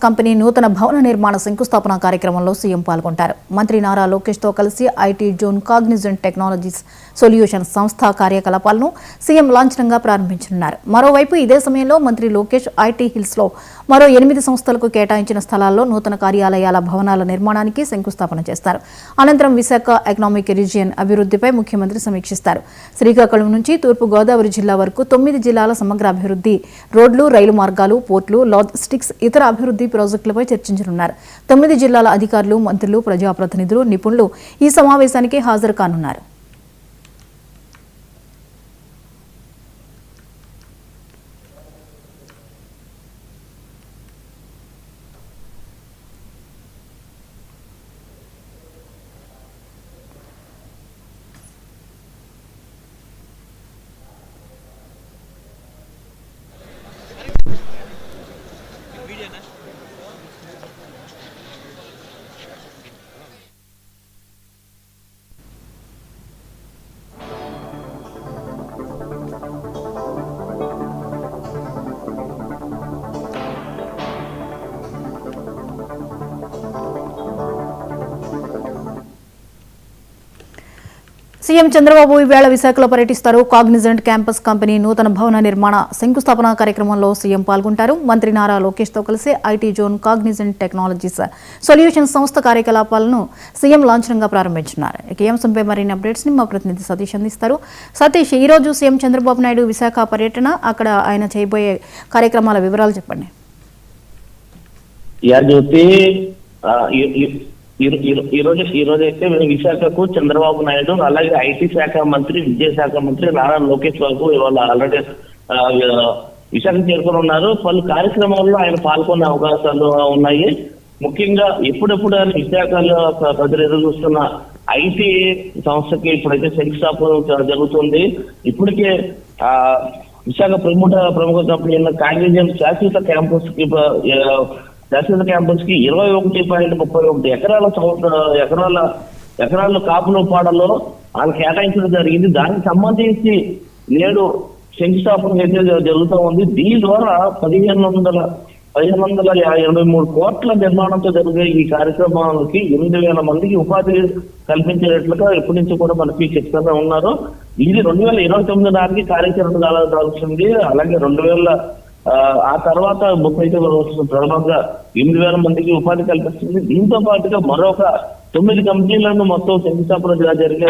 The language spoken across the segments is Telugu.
కంపెనీ నూతన భవన నిర్మాణ శంకుస్థాపన కార్యక్రమంలో సీఎం పాల్గొంటారు. మంత్రి నారా లోకేష్ తో కలిసి IT zone Cognizant technologies solution సంస్థ కార్యకలాపాలను సీఎం లాంఛనంగా ప్రారంభించనున్నారు. మరోవైపు ఇదే సమయంలో మంత్రి లోకేష్ ఐటీ హిల్స్ లో మరో 8 సంస్థలకు కేటాయించిన స్థలాల్లో నూతన కార్యాలయాల భవనాల నిర్మాణానికి శంకుస్థాపన చేస్తారు. అనంతరం విశాఖ ఎకనామిక్ రీజియన్ అభివృద్ధిపై ముఖ్యమంత్రి సమీక్షిస్తారు. శ్రీకాకుళం నుంచి తూర్పు గోదావరి జిల్లా వరకు 9 జిల్లాల సమగ్ర అభివృద్ధి, రోడ్లు, రైలు మార్గాలు, పోర్టులు, లాజిస్టిక్స్, ఇతర అభివృద్ధి ప్రాజెక్టులపై చర్చించనున్నారు. 9 జిల్లాల అధికారులు, మంత్రులు, ప్రజాప్రతినిధులు, నిపుణులు ఈ సమావేశానికి హాజరు కానున్నారు. సీఎం చంద్రబాబు ఈవేళ విశాఖలో పర్యటిస్తారు. కాగ్నిజెంట్ క్యాంపస్ కంపెనీ నూతన భవన నిర్మాణ శంకుస్థాపన కార్యక్రమంలో సీఎం పాల్గొంటారు. మంత్రి నారా లోకేష్ తో కలిసి IT zone Cognizant technologies solution సంస్థ కార్యకలాపాలను సీఎం లాంఛనంగా ప్రారంభించున్నారు. ఈ అంశంపై మరిన్ని అప్డేట్స్ ని మా ప్రతినిధి సతీష్ అందిస్తారు. సతీష్, ఈ రోజు సీఎం చంద్రబాబు నాయుడు విశాఖ పర్యటన, అక్కడ ఆయన చేయబోయే కార్యక్రమాల వివరాలు చెప్పండి. ఈ రోజు అయితే విశాఖకు చంద్రబాబు నాయుడు, అలాగే ఐటీ శాఖ మంత్రి, విద్యాశాఖ మంత్రి నారా లోకేష్ బాబు ఇవాళ ఆల్రెడీ విశాఖ చేరుకొని ఉన్నారు. పలు కార్యక్రమాల్లో ఆయన పాల్గొనే అవకాశాలు ఉన్నాయి. ముఖ్యంగా ఎప్పుడెప్పుడు ఆయన విశాఖలో ప్రజలు ఎదురు చూస్తున్న ఐటీ సంస్థకి ఇప్పుడైతే శంకుస్థాపన జరుగుతుంది. ఇప్పటికే విశాఖ ప్రముఖ కంపెనీ కాగ్నిజెంట్ శాశ్వత క్యాంపస్ కి 21.31 ఎకరాల కాపులపాడలో వాళ్ళు కేటాయించడం జరిగింది. దానికి సంబంధించి నేడు శంకుస్థాపన అయితే జరుగుతూ ఉంది. దీని ద్వారా 1583 కోట్ల నిర్మాణంతో జరిగే ఈ కార్యక్రమానికి 8,000 మందికి ఉపాధి కల్పించేటట్లుగా ఎప్పటి నుంచి కూడా మనకి చెప్తూనే ఉన్నారు. ఇది 2029 నాటికి కార్యాచరణ దాల్చింది. అలాగే 2000 ఆ తర్వాత 35 ప్రధానంగా 8,000 మందికి ఉపాధి కల్పిస్తుంది. దీంతో పాటుగా మరొక 9 కంపెనీలను మొత్తం శంకుస్థాపన జరిగే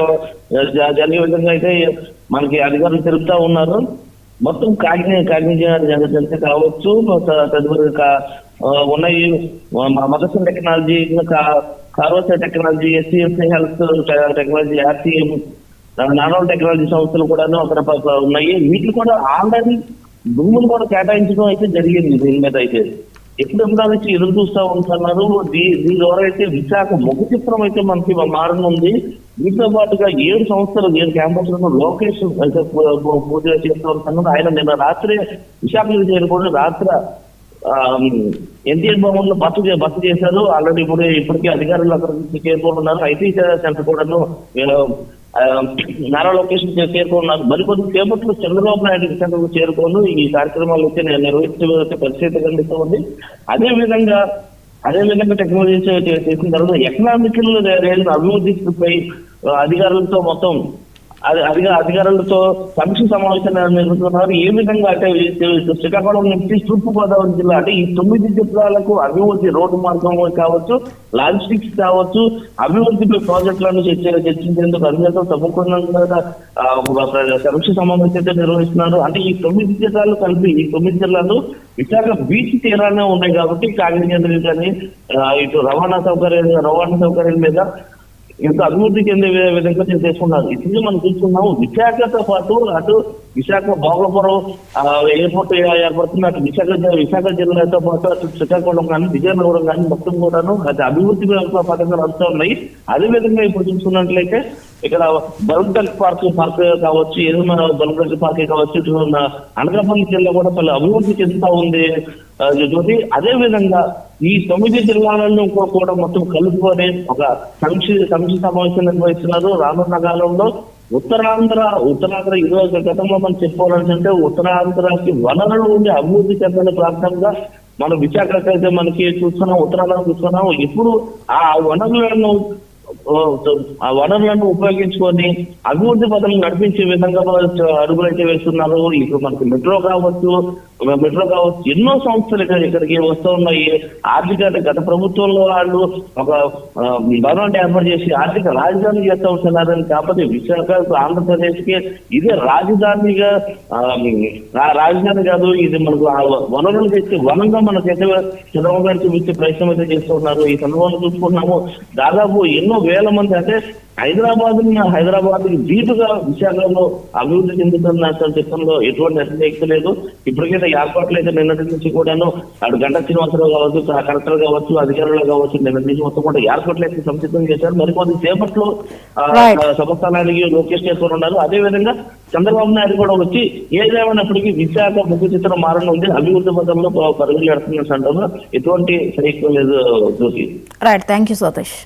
విధంగా అయితే మనకి అధికారులు తెలుపుతా ఉన్నారు. మొత్తం కాగ్నిజెంట్ కావచ్చు, తదుపరి ఉన్నాయి Motherson technology, Corvus technology, SCSI health technology, RCM, nano technology సంస్థలు కూడా అక్కడ ఉన్నాయి. వీటిని కూడా ఆల్రెడీ భూములు కూడా కేటాయించడం అయితే జరిగింది. దీని మీద అయితే ఎప్పుడెప్పుడు నుంచి ఎదురు చూస్తూ ఉంటున్నారు. దీని ద్వారా అయితే విశాఖ ముఖ చిత్రం అయితే మనకి మారనుంది. వీటితో పాటుగా 7 సంస్థలు 7 క్యాంపస్లను లోకేష్ అయితే పూజ చేస్తూ ఉంటున్నారు. ఆయన నిన్న రాత్రి విశాఖలో చేరుకొని రాత్రి ఎన్టీఆర్ భవన్ లో బస చేశారు. ఆల్రెడీ ఇప్పటికే అధికారులు అక్కడ చేరుకుంటున్నారు. ఐటీ సెంటర్ కూడాను నారా లోకేష్ చేరుకున్నారు. మరికొద్ది సేపట్లో చంద్రబాబు నాయుడు విశాఖకు చేరుకోను ఈ కార్యక్రమాలు అయితే నిర్వహించే పరిస్థితి కనిపిస్తూ ఉంది. అదేవిధంగా టెక్నాలజీ చేసిన తర్వాత ఎకనామికల్ రైలు అభివృద్ధిపై అధికారులతో అధికారులతో సమీక్ష సమావేశాలు నిర్వహిస్తున్నారు. ఏ విధంగా అంటే శ్రీకాకుళం నుంచి తూర్పు గోదావరి జిల్లా అంటే ఈ 9 జిల్లాలకు అభివృద్ధి, రోడ్డు మార్గం కావచ్చు, లాజిస్టిక్స్ కావచ్చు, అభివృద్ధి ప్రాజెక్టులను చర్చించేందుకు అధికారులతో సమకూలంగా సమీక్ష సమావేశాలు నిర్వహిస్తున్నారు. అంటే ఈ 9 జిల్లాలు కలిపి ఈ 9 జిల్లాలు విశాఖ బీచ్ తీరానే ఉన్నాయి కాబట్టి కాగ్నిజెంట్ కానీ ఇటు రవాణా సౌకర్యాల మీద ఇంత అభివృద్ధి చెందే విధంగా చేసుకున్నారు. ఇది మనం చూస్తున్నాము. విశాఖతో పాటు అటు విశాఖ భోగపురం ఎయిర్పోర్ట్ ఏర్పడుతుంది. అటు విశాఖ జిల్లాతో పాటు అటు శ్రీకాకుళం కానీ, విజయనగరం కానీ మొత్తం కూడాను అది అభివృద్ధి పథకాలు వస్తూ ఉన్నాయి. అదేవిధంగా ఇప్పుడు చూసుకున్నట్లయితే ఇక్కడ బల్గల్ పార్క్ కావచ్చు, ఏదైనా బల్గల్ పార్క్ కావచ్చు, అనకాపల్లి జిల్లా కూడా పలు అభివృద్ధి చెందుతా ఉంది జ్యోతి. అదే విధంగా ఈ 9 జిల్లాలను కూడా మొత్తం కలుపుకొని ఒక సమీక్ష సమావేశం నిర్వహిస్తున్నారు. రానున్న కాలంలో ఉత్తరాంధ్ర ఈరోజు గతంలో మనం చెప్పుకోవాలంటే ఉత్తరాంధ్రకి వనరులు ఉండే అభివృద్ధి చెందిన ప్రాంతంగా మనం విశాఖకి అయితే మనకి చూస్తున్నాం, ఉత్తరాంధ్ర చూస్తున్నాం. ఇప్పుడు ఆ వనరులను ఉపయోగించుకొని అభివృద్ధి పథకాలు నడిపించే విధంగా అడుగులు అయితే వేస్తున్నారు. ఇప్పుడు మనకి మెట్రో కావచ్చు, ఎన్నో సంస్థలు ఇక్కడికి వస్తూ ఉన్నాయి. గత ప్రభుత్వంలో వాళ్ళు ఒక భవనాన్ని ఏర్పాటు చేసి ఆర్థిక రాజధాని చేస్తూ ఉంటున్నారని. కాకపోతే విశాఖ ఆంధ్రప్రదేశ్ కి ఇదే రాజధానిగా రాజధాని కాదు, ఇది మనకు వనరులు తెచ్చి వనంగా మనకైతే చంద్రబాబు గారు చూపించే ప్రయత్నం అయితే చేస్తూ ఉన్నారు. ఈ సందర్భంలో చూసుకున్నాము, దాదాపు ఎన్నో వేల మంది అంటే హైదరాబాద్ దీటుగా విశాఖలో అభివృద్ధి చెందుతున్న చెప్పడంలో ఎటువంటి అతిశక్తి లేదు. ఇప్పటికైతే ఏర్పాట్లు అయితే నిన్నటి నుంచి కూడాను అటు గంటా శ్రీనివాసరావు కావచ్చు, కలెక్టర్ కావచ్చు, అధికారులు కావచ్చు, నిన్నటి నుంచి మొత్తం కూడా ఏర్పాట్లు అయితే సంసిద్ధం చేశారు. మరికొద్ది సేపట్లో సంస్థానానికి లోకేష్ చేస్తూ ఉన్నారు. అదే విధంగా చంద్రబాబు నాయుడు కూడా వచ్చి ఏదేమైనప్పటికీ విశాఖ ముఖ చిత్రం మారనుంది, అభివృద్ధి పథంలో పరుగులు పెడుతున్న సందర్భంలో ఎటువంటి సరిగ్గా లేదు. Jyothi. Right, thank you Satish.